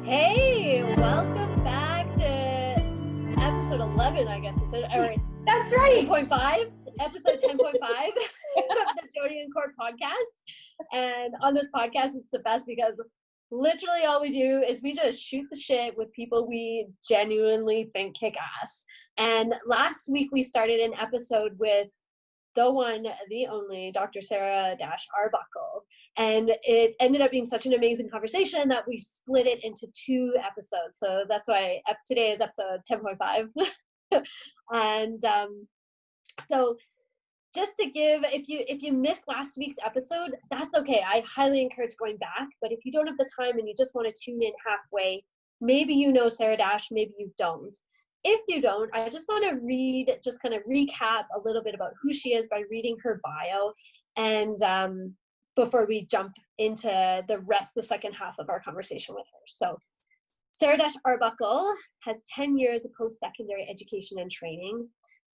Hey, welcome back to episode 11, I guess is it? Or That's right. 10.5, episode 10.5 of the Jody and Court podcast. And on this podcast, it's the best because literally all we do is we just shoot the shit with people we genuinely think kick ass. And last week we started an episode with the one, the only, Dr. Sarah Dash Arbuckle. And it ended up being such an amazing conversation that we split it into 2 episodes. So that's why today is episode 10.5. And so just to give, if you missed last week's episode, that's okay. I highly encourage going back. But if you don't have the time and you just want to tune in halfway, maybe you know Sarah Dash, maybe you don't. If you don't, I just want to just kind of recap a little bit about who she is by reading her bio, and before we jump into the second half of our conversation with her. So Sarah Dash Arbuckle has 10 years of post-secondary education and training.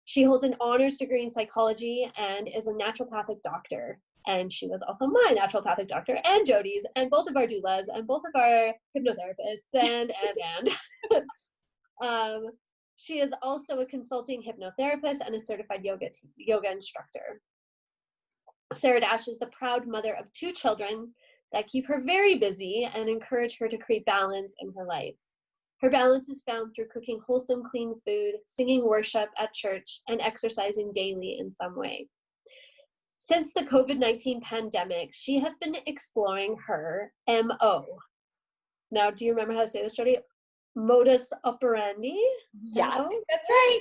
She holds an honors degree in psychology and is a naturopathic doctor. And she was also my naturopathic doctor and Jody's and both of our doulas and both of our hypnotherapists and. She is also a consulting hypnotherapist and a certified yoga instructor. Sarah Dash is the proud mother of 2 children that keep her very busy and encourage her to create balance in her life. Her balance is found through cooking wholesome, clean food, singing worship at church, and exercising daily in some way. Since the COVID-19 pandemic, she has been exploring her MO. Now, do you remember how to say this, Jody? Modus operandi? Yeah, that's right.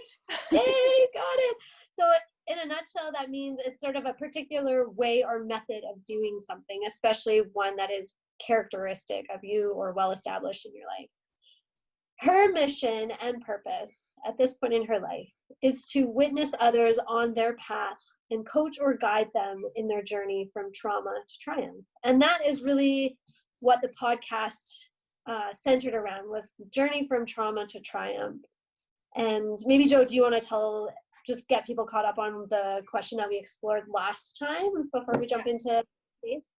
Yay, got it. So in a nutshell, that means it's sort of a particular way or method of doing something, especially one that is characteristic of you or well-established in your life. Her mission and purpose at this point in her life is to witness others on their path and coach or guide them in their journey from trauma to triumph. And that is really what the podcast centered around, was journey from trauma to triumph. And maybe, Joe, do you want to just get people caught up on the question that we explored last time before we jump into these?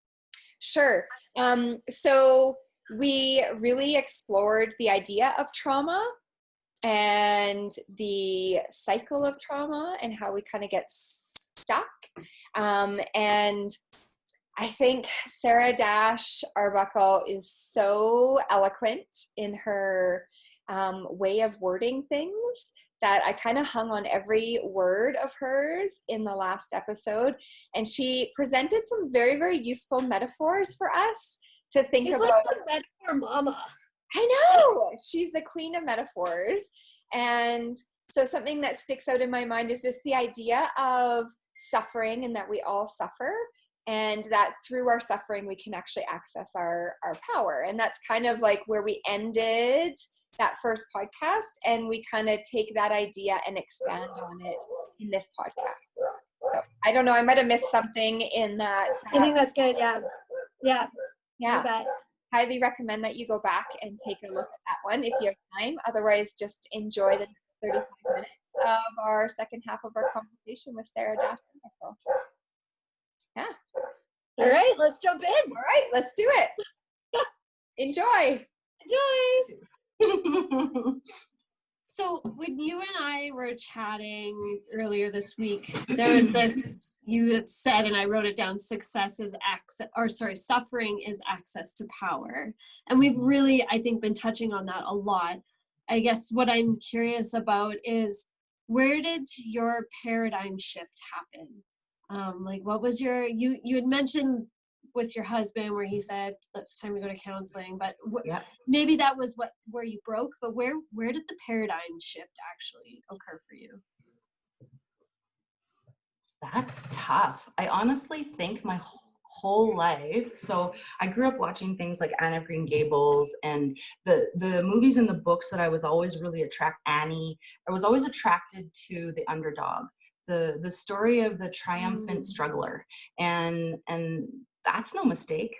Sure. So we really explored the idea of trauma and the cycle of trauma and how we kind of get stuck. And I think Sarah Dash Arbuckle is so eloquent in her way of wording things that I kind of hung on every word of hers in the last episode. And she presented some very, very useful metaphors for us to think She's about. Like the metaphor mama. I know! She's the queen of metaphors. And so something that sticks out in my mind is just the idea of suffering, and that we all suffer. And that through our suffering, we can actually access our power. And that's kind of like where we ended that first podcast. And we kind of take that idea and expand on it in this podcast. So, I don't know. I might have missed something in that. I think that's good. Yeah. Yeah. You bet. Highly recommend that you go back and take a look at that one if you have time. Otherwise, just enjoy the next 35 minutes of our second half of our conversation with Sarah Dash. Yeah. All right, let's jump in. All right, let's do it. Enjoy. So when you and I were chatting earlier this week, there was this, you had said, and I wrote it down, suffering is access to power. And we've really, I think, been touching on that a lot. I guess what I'm curious about is, where did your paradigm shift happen? What was you had mentioned with your husband where he said, it's time to go to counseling, but maybe that was where you broke, but where did the paradigm shift actually occur for you? That's tough. I honestly think my whole life, so I grew up watching things like Anne of Green Gables and the movies and the books that I was always really I was always attracted to the underdog, the story of the triumphant struggler, and that's no mistake.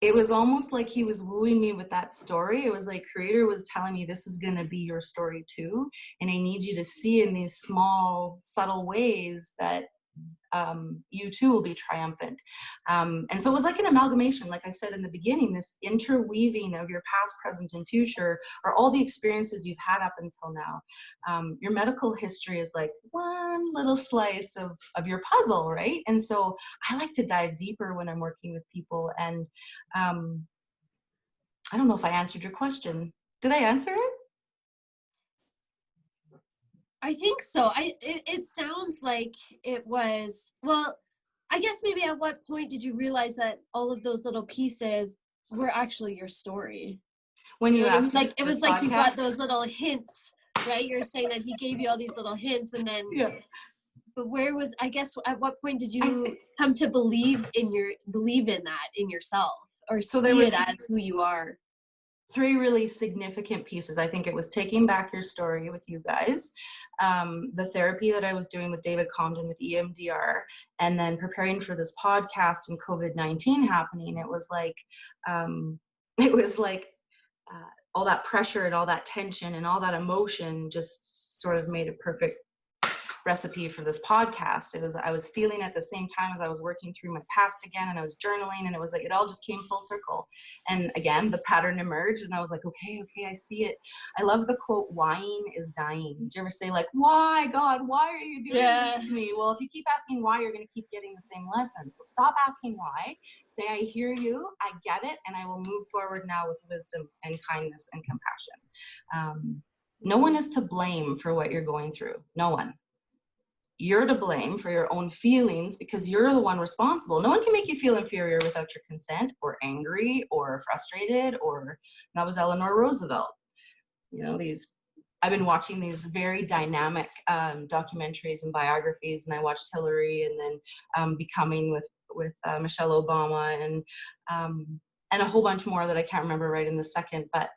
It was almost like he was wooing me with that story. It was like Creator was telling me, this is going to be your story too, and I need you to see in these small, subtle ways that you too will be triumphant. And so it was like an amalgamation, like I said in the beginning, this interweaving of your past, present, and future, or all the experiences you've had up until now. Your medical history is like one little slice of your puzzle, right? And so I like to dive deeper when I'm working with people. And I don't know if I answered your question. Did I answer it? I think so. It sounds like it was, well, I guess maybe at what point did you realize that all of those little pieces were actually your story? When you asked, like it was like you got those little hints, right? You're saying that he gave you all these little hints, and then but where was, I guess, at what point did you come to believe in that in yourself, or see it as who you are? 3 really significant pieces. I think it was taking back your story with you guys, the therapy that I was doing with David Cont'd with EMDR, and then preparing for this podcast and COVID-19 happening. It was like all that pressure and all that tension and all that emotion just sort of made a perfect recipe for this podcast. I was feeling at the same time as I was working through my past again, and I was journaling, and it was like it all just came full circle. And again, the pattern emerged, and I was like, okay, I see it. I love the quote, "Whying is dying." Did you ever say, like, why, God, why are you doing this to me? Well, if you keep asking why, you're going to keep getting the same lesson. So stop asking why. Say, I hear you, I get it, and I will move forward now with wisdom and kindness and compassion. No one is to blame for what you're going through. No one. You're to blame for your own feelings because you're the one responsible. No one can make you feel inferior without your consent, or angry or frustrated, or that was Eleanor Roosevelt. You know, I've been watching these very dynamic documentaries and biographies, and I watched Hillary, and then Becoming with Michelle Obama, and a whole bunch more that I can't remember right in the second, but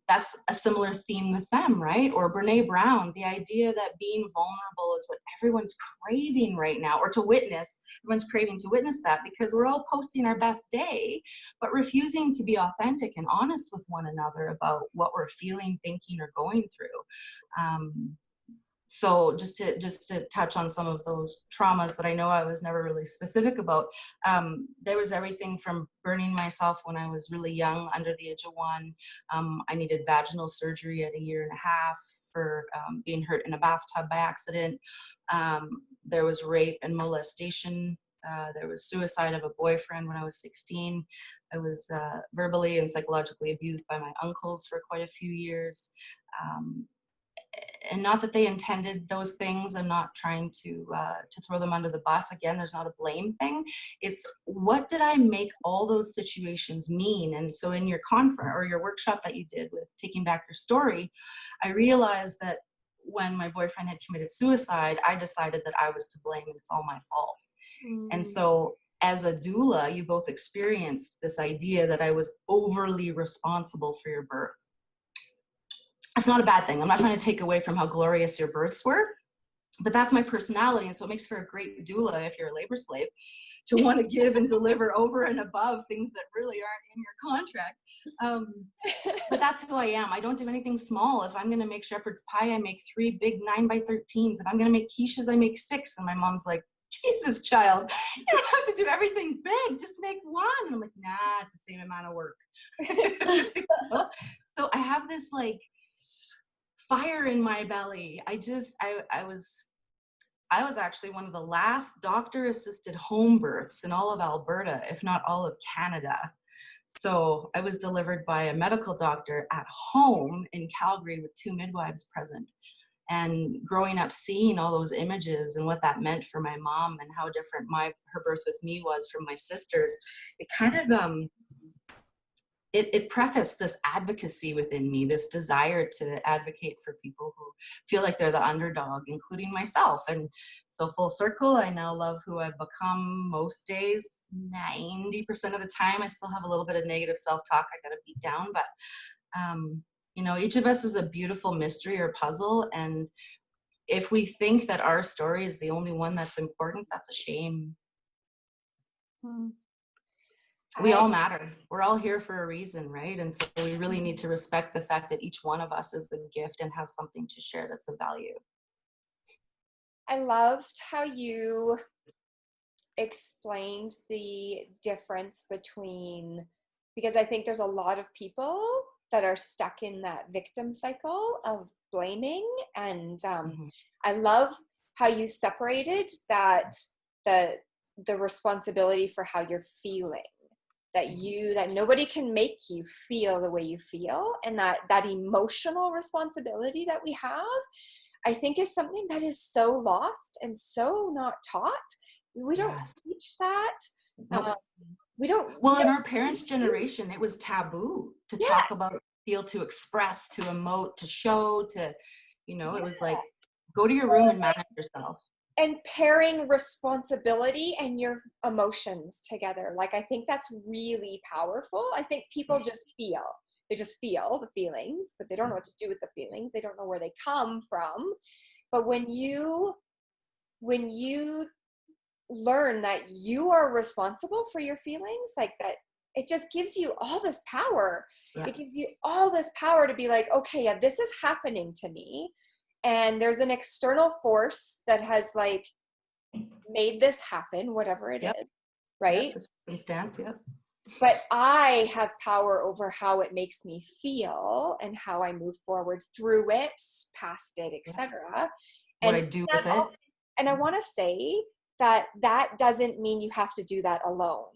that's a similar theme with them, right? Or Brene Brown, the idea that being vulnerable is what everyone's craving right now, or to witness. Everyone's craving to witness that because we're all posting our best day, but refusing to be authentic and honest with one another about what we're feeling, thinking, or going through. So just to touch on some of those traumas that I know I was never really specific about, there was everything from burning myself when I was really young, under the age of 1. I needed vaginal surgery at 1.5 years for being hurt in a bathtub by accident. There was rape and molestation. There was suicide of a boyfriend when I was 16. I was verbally and psychologically abused by my uncles for quite a few years. And not that they intended those things. I'm not trying to throw them under the bus. Again, there's not a blame thing. It's, what did I make all those situations mean? And so in your conference or your workshop that you did with Taking Back Your Story, I realized that when my boyfriend had committed suicide, I decided that I was to blame and it's all my fault. And so as a doula, you both experienced this idea that I was overly responsible for your birth. That's not a bad thing. I'm not trying to take away from how glorious your births were, but that's my personality. And so it makes for a great doula if you're a labor slave, to want to give and deliver over and above things that really aren't in your contract. But that's who I am. I don't do anything small. If I'm going to make shepherd's pie, I make 3 big 9x13s. If I'm going to make quiches, I make 6. And my mom's like, Jesus, child, you don't have to do everything big. Just make 1. And I'm like, nah, it's the same amount of work. So I have this like fire in my belly. I was actually one of the last doctor-assisted home births in all of Alberta, if not all of Canada. So I was delivered by a medical doctor at home in Calgary with 2 midwives present. And growing up seeing all those images and what that meant for my mom and how different her birth with me was from my sister's, it kind of it prefaced this advocacy within me, this desire to advocate for people who feel like they're the underdog, including myself. And so full circle, I now love who I've become most days. 90% of the time, I still have a little bit of negative self-talk I gotta beat down, but you know, each of us is a beautiful mystery or puzzle. And if we think that our story is the only one that's important, that's a shame. We all matter. We're all here for a reason, right? And so we really need to respect the fact that each one of us is a gift and has something to share that's of value. I loved how you explained the difference between, because I think there's a lot of people that are stuck in that victim cycle of blaming. And I love how you separated that the responsibility for how you're feeling, that nobody can make you feel the way you feel, and that emotional responsibility that we have, I think, is something that is so lost and so not taught. We don't teach that. Nope. We don't. Well, in our parents' generation, it was taboo to talk about, feel, to express, to emote, to show, to, it was like, go to your room and manage yourself. And pairing responsibility and your emotions together. Like, I think that's really powerful. I think people just feel. They just feel the feelings, but they don't know what to do with the feelings. They don't know where they come from. But when you learn that you are responsible for your feelings, like that, it just gives you all this power. Yeah. It gives you all this power to be like, okay, yeah, this is happening to me. And there's an external force that has like made this happen, whatever it is, right? Yep, the circumstance, yeah. But I have power over how it makes me feel and how I move forward through it, past it, etc. What I do with it. And I want to say that doesn't mean you have to do that alone.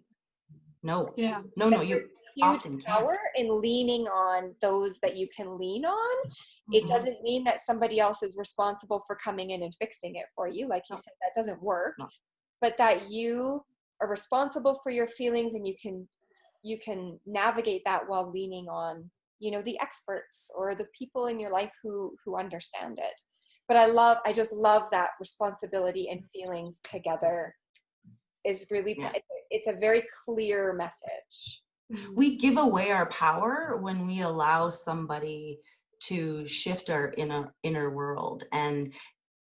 No. Yeah. No, you huge power in leaning on those that you can lean on. It doesn't mean that somebody else is responsible for coming in and fixing it for you. Like you said, that doesn't work. No. But that you are responsible for your feelings, and you can navigate that while leaning on, the experts or the people in your life who understand it. But I just love that responsibility and feelings together is really, it's a very clear message. We give away our power when we allow somebody to shift our inner world. And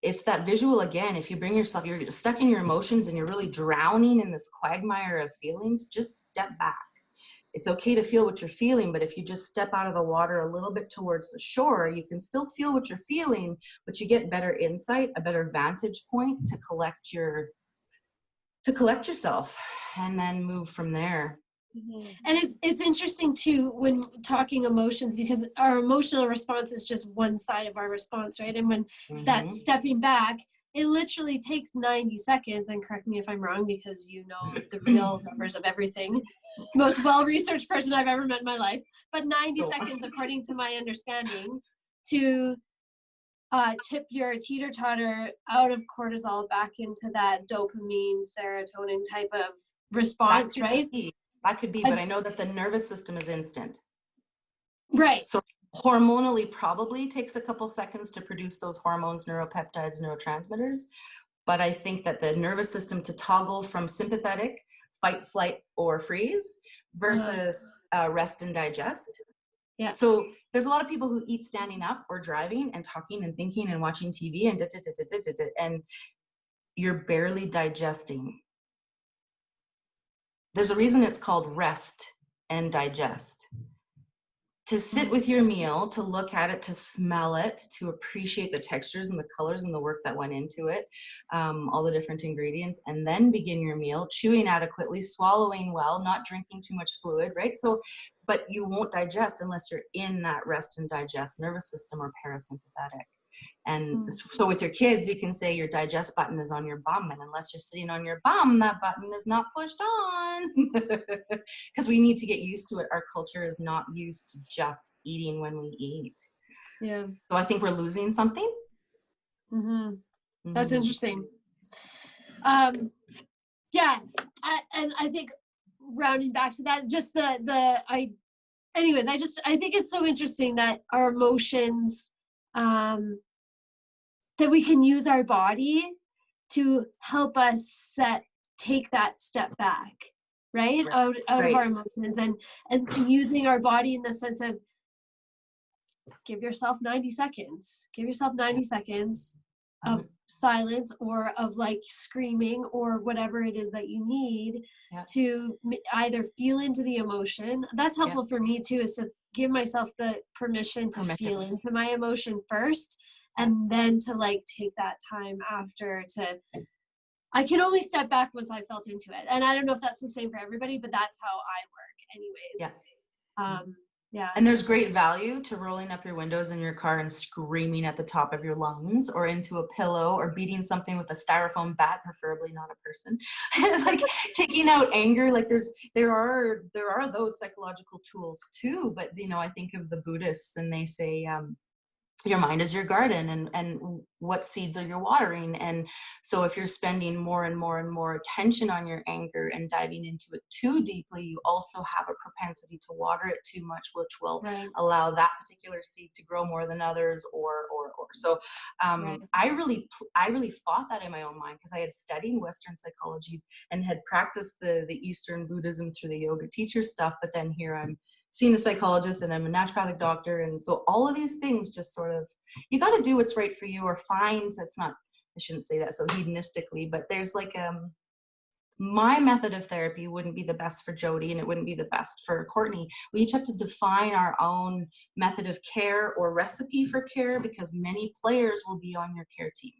it's that visual again, if you bring yourself, you're stuck in your emotions and you're really drowning in this quagmire of feelings, just step back. It's okay to feel what you're feeling, but if you just step out of the water a little bit towards the shore, you can still feel what you're feeling, but you get better insight, a better vantage point to collect yourself and then move from there. And it's interesting too when talking emotions, because our emotional response is just one side of our response, right? And when that's stepping back, it literally takes 90 seconds, and correct me if I'm wrong because you know the real numbers of everything, most well-researched person I've ever met in my life, but 90 seconds according to my understanding to tip your teeter-totter out of cortisol back into that dopamine, serotonin type of response, right? That could be, but I know that the nervous system is instant. Right. So hormonally probably takes a couple seconds to produce those hormones, neuropeptides, neurotransmitters. But I think that the nervous system to toggle from sympathetic, fight, flight, or freeze versus rest and digest. Yeah. So there's a lot of people who eat standing up or driving and talking and thinking and watching TV and you're barely digesting. There's a reason it's called rest and digest. To sit with your meal, to look at it, to smell it, to appreciate the textures and the colors and the work that went into it, all the different ingredients, and then begin your meal, chewing adequately, swallowing well, not drinking too much fluid, right? So, but you won't digest unless you're in that rest and digest nervous system or parasympathetic. And so with your kids, you can say your digest button is on your bum, and unless you're sitting on your bum, that button is not pushed on. Because we need to get used to it. Our culture is not used to just eating when we eat. Yeah. So I think we're losing something. That's interesting. Yeah. And I think rounding back to that, just I think it's so interesting that our emotions, that we can use our body to help us take that step back, right? Out of our emotions, and using our body in the sense of give yourself 90 seconds. Give yourself 90 seconds of silence or of like screaming or whatever it is that you need to either feel into the emotion. That's helpful for me too, is to give myself the permission to feel into my emotion first, and then to like take that time after I can only step back once I felt into it. And I don't know if that's the same for everybody, but that's how I work anyways. Yeah. And there's great value to rolling up your windows in your car and screaming at the top of your lungs, or into a pillow, or beating something with a styrofoam bat, preferably not a person. Like taking out anger. Like there are those psychological tools too. But I think of the Buddhists, and they say, your mind is your garden, and what seeds are you watering? And so if you're spending more and more and more attention on your anger and diving into it too deeply, you also have a propensity to water it too much, which will allow that particular seed to grow more than others, or. So I really fought that in my own mind, because I had studied Western psychology and had practiced the Eastern Buddhism through the yoga teacher stuff. But then here I'm seeing a psychologist, and I'm a naturopathic doctor. And so all of these things just sort of, you got to do what's right for you, or find, that's not, I shouldn't say that so hedonistically, but there's like, my method of therapy wouldn't be the best for Jody, and it wouldn't be the best for Courtney. We each have to define our own method of care or recipe for care, because many players will be on your care team,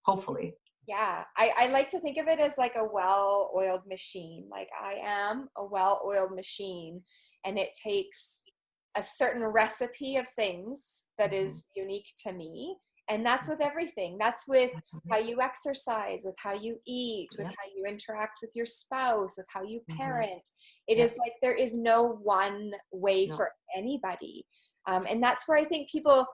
hopefully. Yeah, I like to think of it as like a well-oiled machine. Like, I am a well-oiled machine, and it takes a certain recipe of things that is unique to me. And that's with everything. That's with how you exercise, with how you eat, with how you interact with your spouse, with how you parent. It is like, there is no one way for anybody. And that's where I think people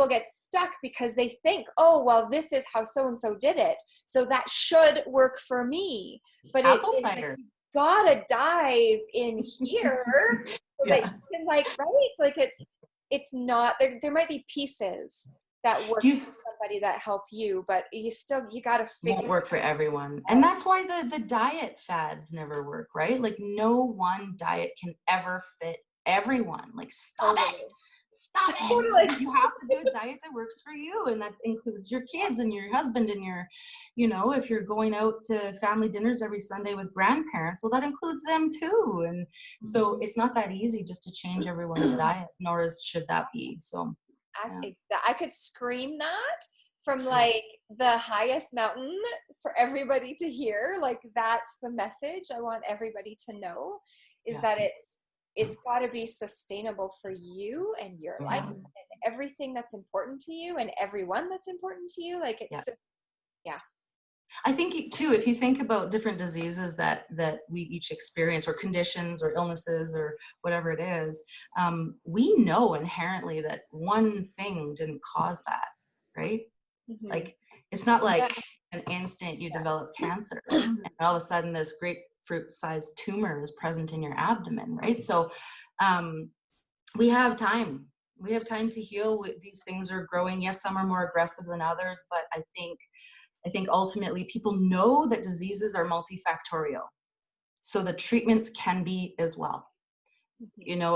get stuck, because they think, oh, well, this is how so-and-so did it, so that should work for me. But apple cider. Like, you gotta dive in here so that you can, like, like it's not, there might be pieces that work for somebody that help you, but you gotta figure won't work for everyone. And that's why the diet fads never work, right? Like, no one diet can ever fit everyone. Like, stop it. Totally. You have to do a diet that works for you, and that includes your kids and your husband and your, if you're going out to family dinners every Sunday with grandparents, well, that includes them too. And so it's not that easy just to change everyone's diet, nor should that be. So I could scream that from like the highest mountain for everybody to hear. Like, that's the message I want everybody to know, is that it's got to be sustainable for you and your life and everything that's important to you and everyone that's important to you. Like, it's I think too, if you think about different diseases that we each experience, or conditions or illnesses or whatever it is, we know inherently that one thing didn't cause that, right? Like, it's not like an instant you develop cancer and all of a sudden this grapefruit-sized tumor is present in your abdomen, right? So we have time. We have time to heal. These things are growing. Yes, some are more aggressive than others, but I think ultimately people know that diseases are multifactorial. So the treatments can be as well.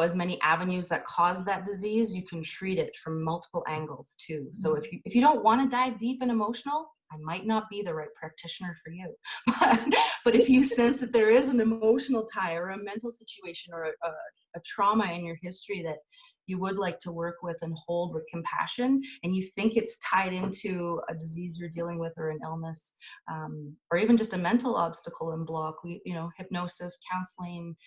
As many avenues that cause that disease, you can treat it from multiple angles too. So if you don't want to dive deep and emotional, I might not be the right practitioner for you. But if you sense that there is an emotional tie, or a mental situation, or a trauma in your history that you would like to work with and hold with compassion, and you think it's tied into a disease you're dealing with, or an illness, or even just a mental obstacle and block, hypnosis, counseling,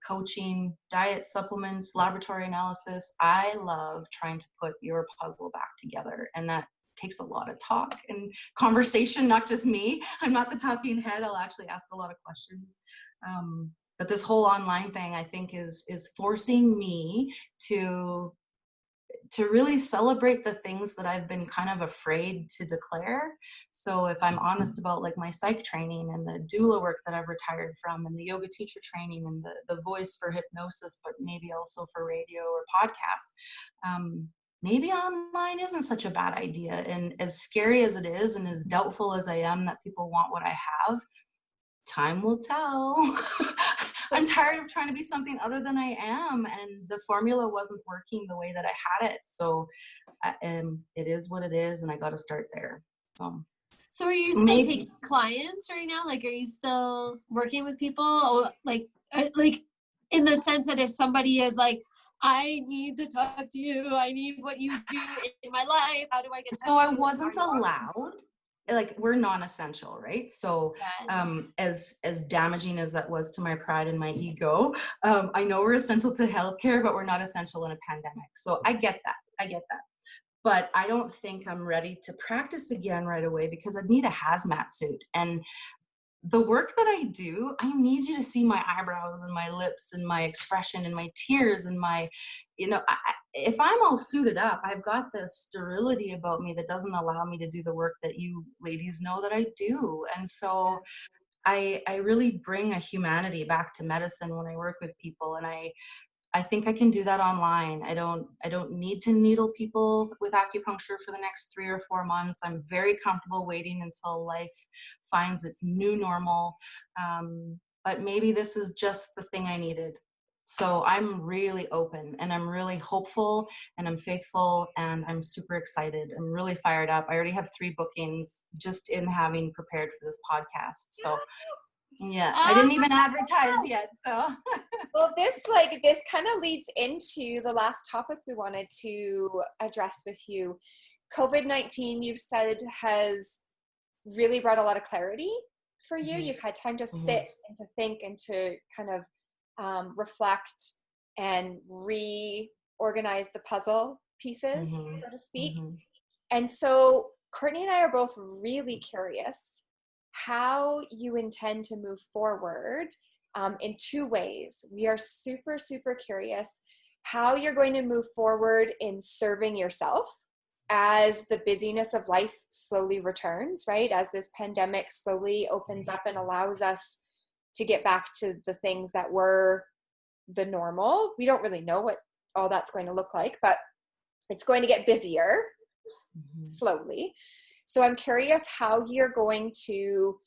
coaching, diet, supplements, laboratory analysis. I love trying to put your puzzle back together, and that takes a lot of talk and conversation, not just me. I'm not the talking head. I'll actually ask a lot of questions. But this whole online thing, I think, is forcing me to really celebrate the things that I've been kind of afraid to declare. So if I'm honest about like my psych training and the doula work that I've retired from, and the yoga teacher training, and the voice for hypnosis, but maybe also for radio or podcasts, maybe online isn't such a bad idea. And as scary as it is, and as doubtful as I am that people want what I have, time will tell. I'm tired of trying to be something other than I am, and the formula wasn't working the way that I had it. So it is what it is, and I got to start there. So are you still taking clients right now? Like, are you still working with people? Or like in the sense that if somebody is like, I need to talk to you. I need what you do in my life. How do I get? So I wasn't allowed. Like, we're non-essential, right? So as damaging as that was to my pride and my ego, I know we're essential to healthcare, but we're not essential in a pandemic. So I get that. But I don't think I'm ready to practice again right away, because I'd need a hazmat suit. And the work that I do, I need you to see my eyebrows and my lips and my expression and my tears and my, if I'm all suited up, I've got this sterility about me that doesn't allow me to do the work that you ladies know that I do. And so I really bring a humanity back to medicine when I work with people. And I think I can do that online. I don't need to needle people with acupuncture for the next 3 or 4 months. I'm very comfortable waiting until life finds its new normal. But maybe this is just the thing I needed. So I'm really open, and I'm really hopeful, and I'm faithful, and I'm super excited. I'm really fired up. I already have 3 bookings just in having prepared for this podcast. So yeah, I didn't even advertise yet, so. Well, this kind of leads into the last topic we wanted to address with you. COVID-19, you've said, has really brought a lot of clarity for you. Mm-hmm. You've had time to sit and to think and to kind of reflect and reorganize the puzzle pieces, so to speak. And so Courtney and I are both really curious how you intend to move forward in 2 ways. We are super, super curious how you're going to move forward in serving yourself as the busyness of life slowly returns, right? As this pandemic slowly opens up and allows us to get back to the things that were the normal. We don't really know what all that's going to look like, but it's going to get busier slowly. So I'm curious how you're going to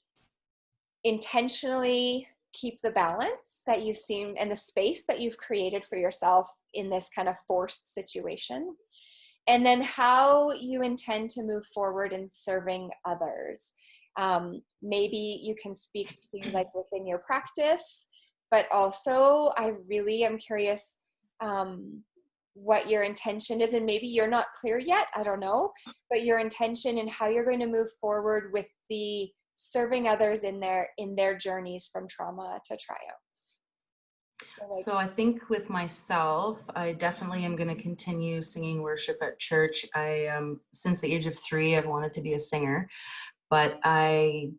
intentionally keep the balance that you've seen and the space that you've created for yourself in this kind of forced situation. And then how you intend to move forward in serving others. Maybe you can speak to like within your practice, but also I really am curious what your intention is, and maybe you're not clear yet, I don't know, but your intention and how you're going to move forward with the serving others in their journeys from trauma to triumph. So I think with myself, I definitely am going to continue singing worship at church. Since the age of 3, I've wanted to be a singer, but I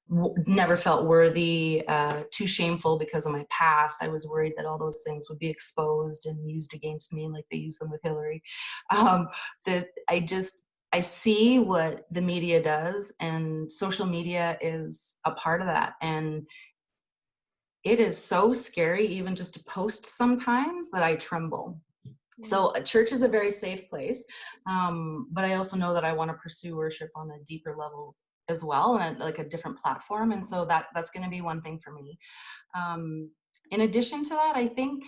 never felt worthy, too shameful because of my past. I was worried that all those things would be exposed and used against me like they used them with Hillary. I see what the media does, and social media is a part of that. And it is so scary even just to post sometimes that I tremble. So a church is a very safe place. But I also know that I want to pursue worship on a deeper level as well, and like a different platform. And so that's going to be one thing for me. In addition to that, I think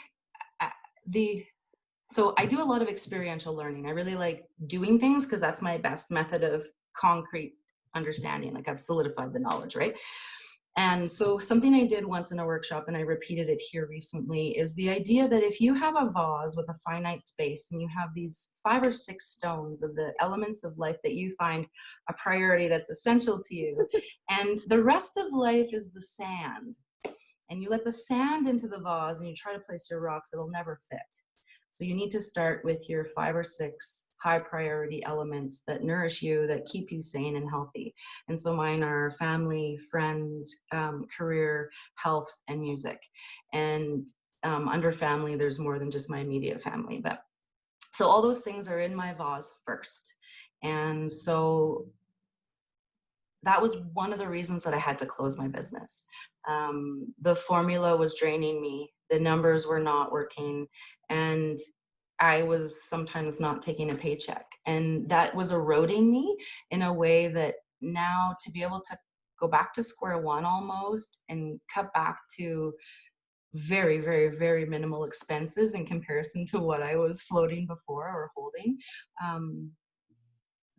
so I do a lot of experiential learning. I really like doing things because that's my best method of concrete understanding. Like, I've solidified the knowledge, right? And so something I did once in a workshop, and I repeated it here recently, is the idea that if you have a vase with a finite space and you have these 5 or 6 stones of the elements of life that you find a priority that's essential to you, and the rest of life is the sand, and you let the sand into the vase and you try to place your rocks, it'll never fit. So you need to start with your 5 or 6 high priority elements that nourish you, that keep you sane and healthy. And so mine are family, friends, career, health, and music. And under family, there's more than just my immediate family. But so all those things are in my vase first. And so that was one of the reasons that I had to close my business. The formula was draining me. The numbers were not working. And I was sometimes not taking a paycheck. And that was eroding me in a way that now, to be able to go back to square one almost and cut back to very, very, very minimal expenses in comparison to what I was floating before or holding.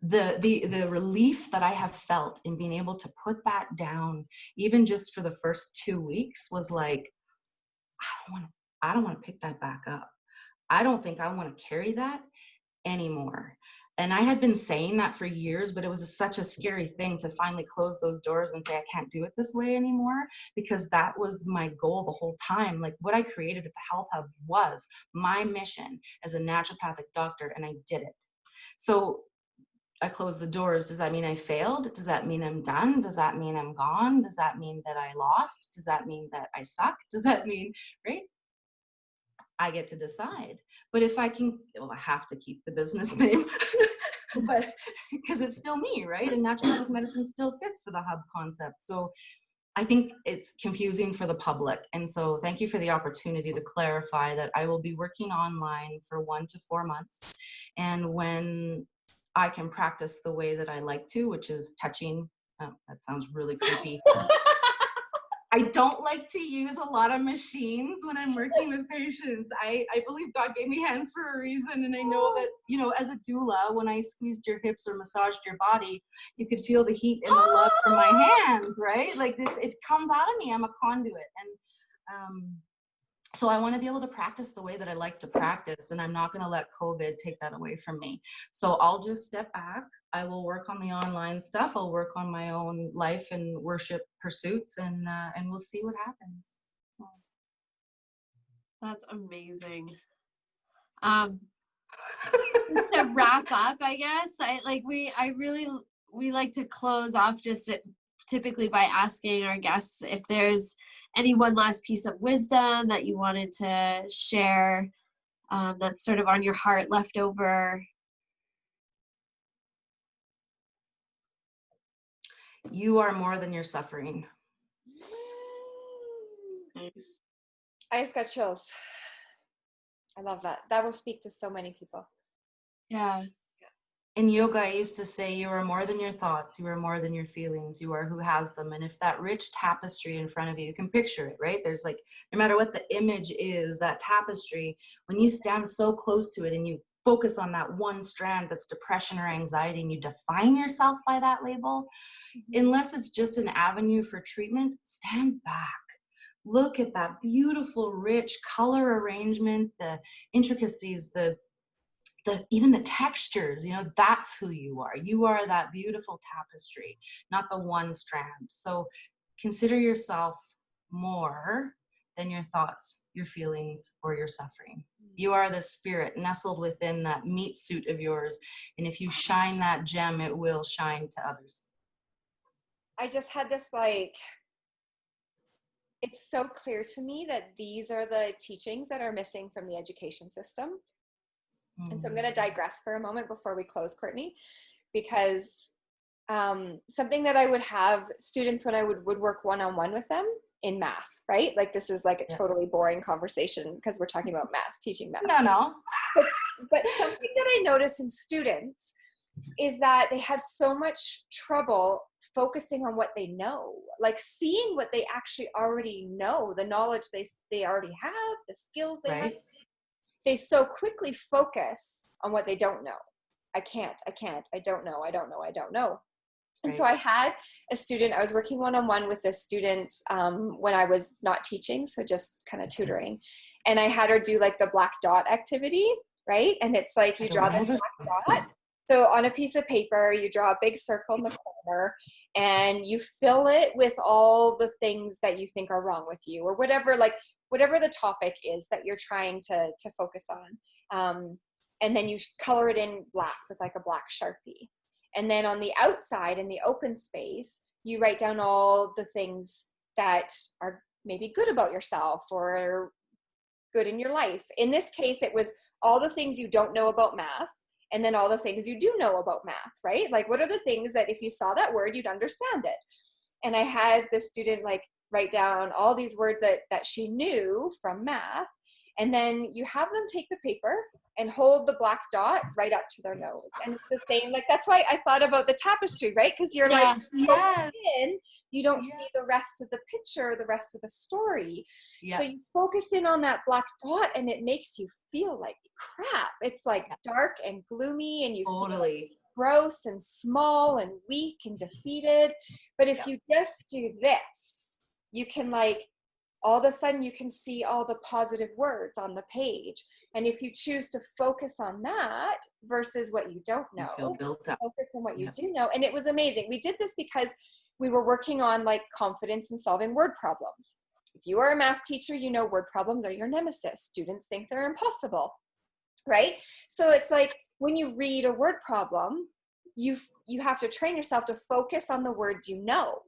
The relief that I have felt in being able to put that down, even just for the first 2 weeks, was like, I don't want to pick that back up. I don't think I want to carry that anymore. And I had been saying that for years, but it was such a scary thing to finally close those doors and say, I can't do it this way anymore, because that was my goal the whole time. Like what I created at the Health Hub was my mission as a naturopathic doctor, and I did it. So I closed the doors. Does that mean I failed? Does that mean I'm done? Does that mean I'm gone? Does that mean that I lost? Does that mean that I suck? Does that mean, right? I get to decide. But if I can, well, I have to keep the business name, but because it's still me, right? And naturopathic medicine still fits for the hub concept. So I think it's confusing for the public. And so thank you for the opportunity to clarify that I will be working online for 1 to 4 months. And when I can practice the way that I like to, which is touching, oh, that sounds really creepy. I don't like to use a lot of machines when I'm working with patients. I believe God gave me hands for a reason. And I know that, you know, as a doula, when I squeezed your hips or massaged your body, you could feel the heat and the love from my hands, right? Like this, it comes out of me. I'm a conduit. And so I want to be able to practice the way that I like to practice, and I'm not going to let COVID take that away from me. So I'll just step back. I will work on the online stuff. I'll work on my own life and worship pursuits, and we'll see what happens. So. That's amazing. Just to wrap up, I guess we like to close off just typically by asking our guests if there's any one last piece of wisdom that you wanted to share, that's sort of on your heart, left over. You are more than your suffering. Nice. I just got chills. I love that. That will speak to so many people. Yeah. In yoga, I used to say, you are more than your thoughts, you are more than your feelings, you are who has them. And if that rich tapestry in front of you, you can picture it, right? There's like, no matter what the image is, that tapestry, when you stand so close to it and you focus on that one strand that's depression or anxiety, and you define yourself by that label, unless it's just an avenue for treatment, stand back. Look at that beautiful, rich color arrangement, the intricacies, even the textures, you know, that's who you are. You are that beautiful tapestry, not the one strand. So consider yourself more than your thoughts, your feelings, or your suffering. You are the spirit nestled within that meat suit of yours. And if you shine that gem, it will shine to others. I just had this, like, it's so clear to me that these are the teachings that are missing from the education system. And so I'm going to digress for a moment before we close, Courtney, because something that I would have students when I would work one-on-one with them in math, right? Like this is like a totally boring conversation because we're talking about math, teaching math. No. But something that I notice in students is that they have so much trouble focusing on what they know, like seeing what they actually already know, the knowledge they already have, the skills they have. They so quickly focus on what they don't know. I can't, I don't know. And so I had a student, I was working one-on-one with this student when I was not teaching, so just kind of tutoring. And I had her do like the black dot activity, right? And it's like you draw the black dot. So on a piece of paper, you draw a big circle in the corner and you fill it with all the things that you think are wrong with you or whatever the topic is that you're trying to focus on. And then you color it in black with like a black Sharpie. And then on the outside in the open space, you write down all the things that are maybe good about yourself or good in your life. In this case, it was all the things you don't know about math and then all the things you do know about math, right? Like what are the things that if you saw that word, you'd understand it. And I had this student like write down all these words that she knew from math. And then you have them take the paper and hold the black dot right up to their nose. And it's the same, like, that's why I thought about the tapestry, right? Because you're like, you don't see the rest of the picture, the rest of the story. Yeah. So you focus in on that black dot and it makes you feel like crap. It's like dark and gloomy and you feel like gross and small and weak and defeated. But if you just do this, you can like, all of a sudden you can see all the positive words on the page. And if you choose to focus on that versus what you don't know, you feel built up. focus on what you do know. And it was amazing. We did this because we were working on like confidence in solving word problems. If you are a math teacher, you know word problems are your nemesis. Students think they're impossible, right? So it's like when you read a word problem, you have to train yourself to focus on the words you know,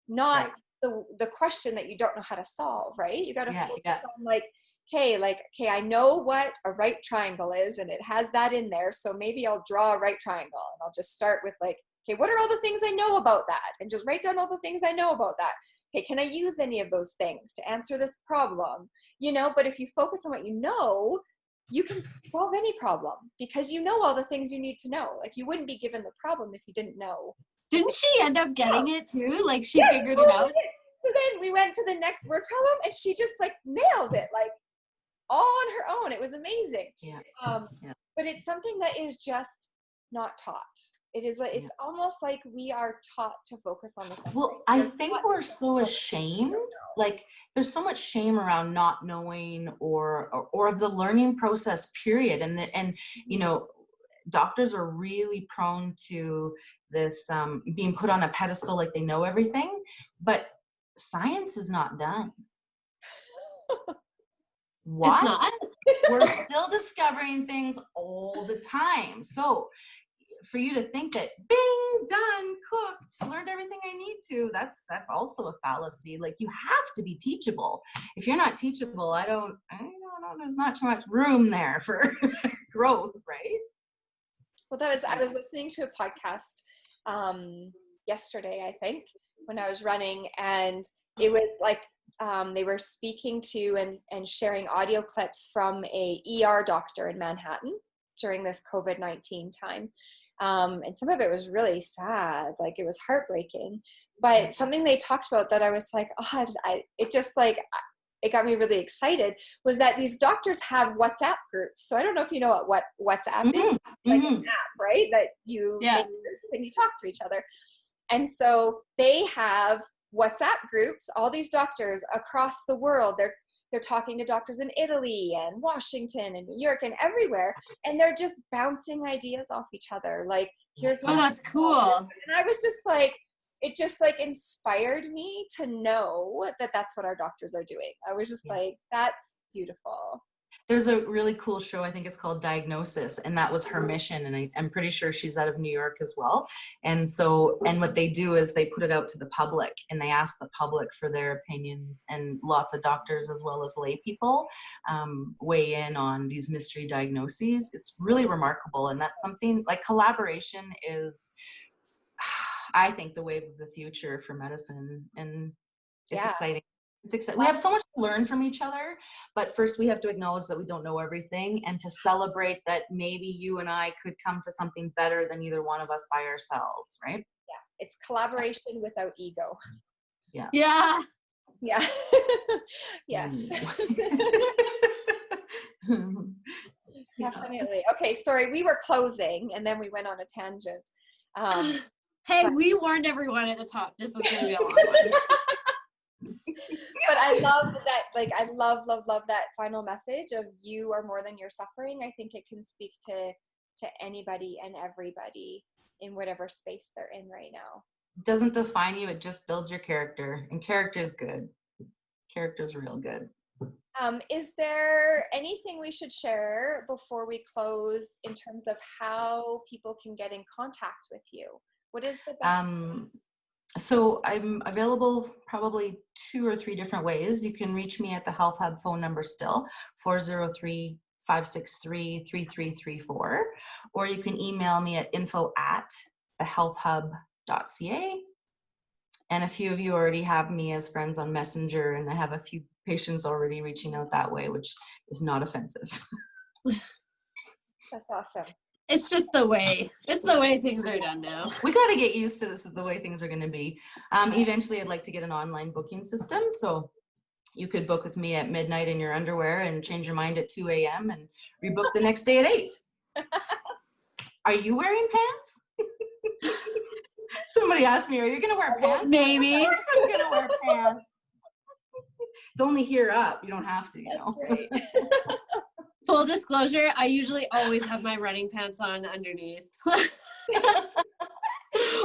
not the question that you don't know how to solve, right? You got to focus on like, okay, I know what a right triangle is, and it has that in there, so maybe I'll draw a right triangle, and I'll just start with like, okay, what are all the things I know about that? And just write down all the things I know about that. Okay, can I use any of those things to answer this problem? You know, but if you focus on what you know, you can solve any problem because you know all the things you need to know. Like you wouldn't be given the problem if you didn't know. Didn't she end up getting it too? Like she figured it out? So then we went to the next word problem and she just like nailed it, like all on her own. It was amazing. But it's something that is just not taught. It is like, it's almost like we are taught to focus on this. Well, I think we're so ashamed. Like there's so much shame around not knowing or of the learning process, period. And you know, doctors are really prone to this being put on a pedestal like they know everything, but science is not done. What? It's not? We're still discovering things all the time. So for you to think that bing, done, cooked, learned everything I need to, that's also a fallacy. Like you have to be teachable. If you're not teachable, I don't know, there's not too much room there for growth, right? Well, I was listening to a podcast yesterday, I think, when I was running, and it was like they were speaking to and sharing audio clips from a ER doctor in Manhattan during this COVID-19 time. And some of it was really sad, like it was heartbreaking, but something they talked about that I was like, oh, it got me really excited was that these doctors have WhatsApp groups. So I don't know if you know what WhatsApp is, like an app, right? That you make groups and you talk to each other. And so they have WhatsApp groups, all these doctors across the world. They're talking to doctors in Italy and Washington and New York and everywhere. And they're just bouncing ideas off each other. Like, here's what. Oh, that's cool. And I was just like, it just like inspired me to know that that's what our doctors are doing. I was just like, that's beautiful. There's a really cool show, I think it's called Diagnosis, and that was her mission, and I'm pretty sure she's out of New York as well. And so, and what they do is they put it out to the public, and they ask the public for their opinions, and lots of doctors as well as lay people weigh in on these mystery diagnoses. It's really remarkable, and that's something like collaboration is, I think, the wave of the future for medicine, and it's exciting. It's exciting. We have so much to learn from each other, but first we have to acknowledge that we don't know everything, and to celebrate that maybe you and I could come to something better than either one of us by ourselves, right? Yeah, it's collaboration without ego. Yeah. Yeah. Yeah. Yes. Definitely. Okay, sorry, we were closing and then we went on a tangent. Hey, we warned everyone at the top this was going to be a long one. But I love that, like, I love that final message of you are more than your suffering. I think it can speak to anybody and everybody in whatever space they're in right now. It doesn't define you, it just builds your character, and character is good. Character is real good. Is there anything we should share before we close in terms of how people can get in contact with you? What is the best? So I'm available probably 2 or 3 different ways. You can reach me at the Health Hub phone number still, 403-563-3334, or you can email me at info@thehealthhub.ca. And a few of you already have me as friends on Messenger, and I have a few patients already reaching out that way, which is not offensive. That's awesome. It's just the way things are done now. We got to get used to this is the way things are going to be. Eventually I'd like to get an online booking system. So you could book with me at midnight in your underwear and change your mind at 2 a.m. and rebook the next day at 8. Are you wearing pants? Somebody asked me, are you going to wear pants? Maybe. Of course I'm going to wear pants. It's only here up. You don't have to, you know. Full disclosure, I usually always have my running pants on underneath.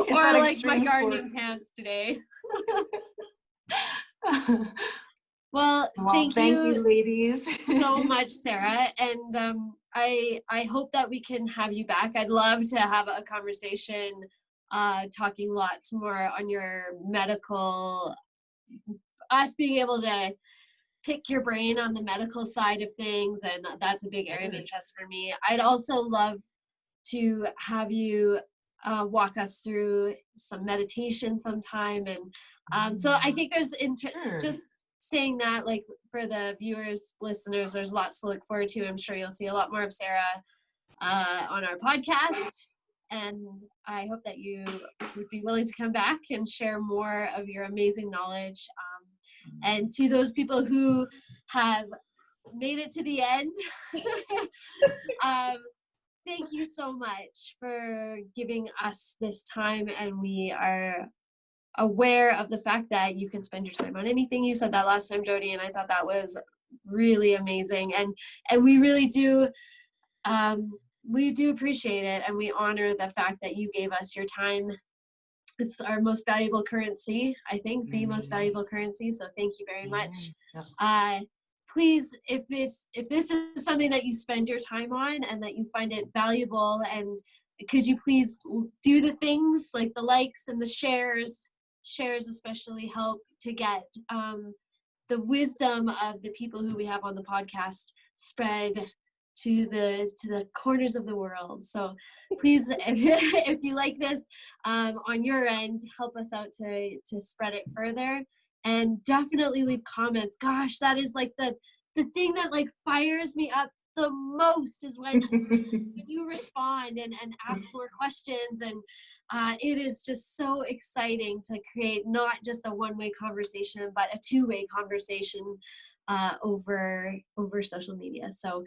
Or like my gardening pants today. Well, thank you, ladies, so much, Sarah. And I hope that we can have you back. I'd love to have a conversation talking lots more on your medical, us being able to pick your brain on the medical side of things, and that's a big area of interest for me. I'd also love to have you walk us through some meditation sometime. And so I think there's just saying that, like, for the viewers, listeners, there's lots to look forward to. I'm sure you'll see a lot more of Sarah on our podcast, and I hope that you would be willing to come back and share more of your amazing knowledge. And to those people who have made it to the end, thank you so much for giving us this time, and we are aware of the fact that you can spend your time on anything. You said that last time, Jody, and I thought that was really amazing, and we really do appreciate it, and we honor the fact that you gave us your time. It's our most valuable currency, I think, the most valuable currency. So thank you very much. Please, if this is something that you spend your time on and that you find it valuable, and could you please do the things like the likes and the shares especially help to get the wisdom of the people who we have on the podcast spread to the corners of the world. So please, if you like this on your end, help us out to spread it further, and definitely leave comments. Gosh, that is like the thing that like fires me up the most, is when you respond and ask more questions, and it is just so exciting to create not just a one-way conversation but a two-way conversation over social media. So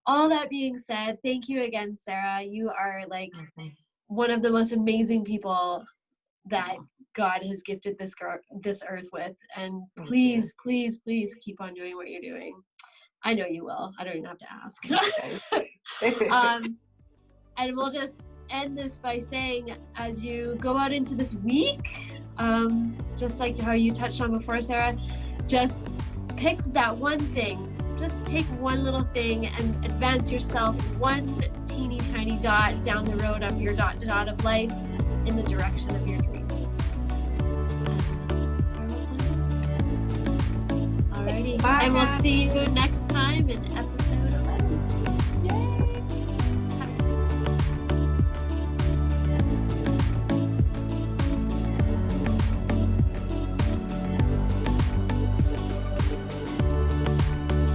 all that being said, thank you again, Sarah. You are like one of the most amazing people that God has gifted this earth with, and please keep on doing what you're doing. I know you will. I don't even have to ask. And we'll just end this by saying, as you go out into this week, just like how you touched on before, Sarah, just pick that one thing. Just take one little thing and advance yourself one teeny tiny dot down the road of your dot of life in the direction of your dream. Alrighty. Bye, and we'll see you next time in episode